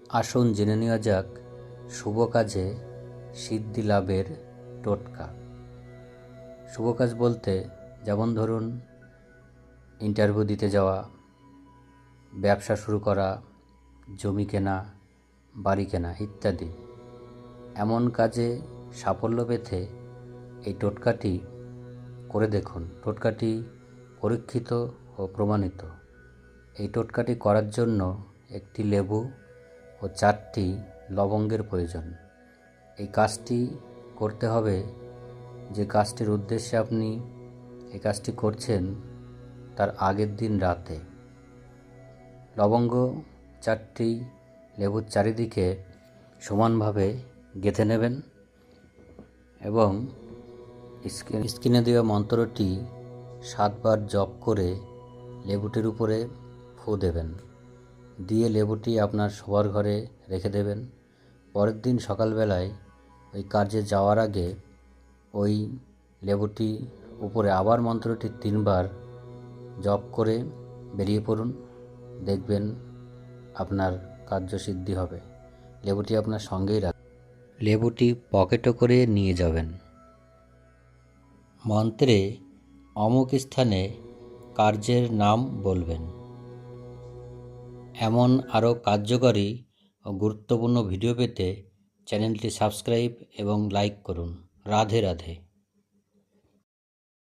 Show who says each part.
Speaker 1: আসুন জেনে নেওয়া যাক শুভ কাজে সিদ্ধি লাভের টোটকা। শুভ কাজ বলতে যেমন ধরুন ইন্টারভিউ দিতে যাওয়া, ব্যবসা শুরু করা, জমি কেনা, বাড়ি কেনা ইত্যাদি। এমন কাজে সাফল্য পেতে এই টোটকাটি করে দেখুন। টোটকাটি পরীক্ষিত ও প্রমাণিত। এই টোটকাটি করার জন্য একটি লেবু ও 4টি লবঙ্গের প্রয়োজন। এই কাজটি করতে হবে যে কাজটির উদ্দেশ্যে আপনি এই কাজটি করছেন তার আগের দিন রাতে। লবঙ্গ 4টি লেবুর চারিদিকে সমানভাবে গেঁথে নেবেন এবং স্ক্রিনে দেওয়া মন্ত্রটি 7 বার জপ করে লেবুটির উপরে ফু দেবেন। দিয়ে লেবুটি আপনার শোবার ঘরে রেখে দেবেন। পরের দিন সকালবেলায় ওই কাজে যাওয়ার আগে ওই লেবুটি উপরে আবার মন্ত্রটি 3 বার জপ করে বেরিয়ে পড়ুন। দেখবেন আপনার কার্যসিদ্ধি হবে। লেবুটি আপনার সঙ্গেই রাখবেন। লেবুটি পকেটে করে নিয়ে যাবেন। মন্ত্রে অমুক স্থানে কার্যের নাম বলবেন। এমন আরও কার্যকরী ও গুরুত্বপূর্ণ ভিডিও পেতে চ্যানেলটি সাবস্ক্রাইব এবং লাইক করুন। রাধে রাধে।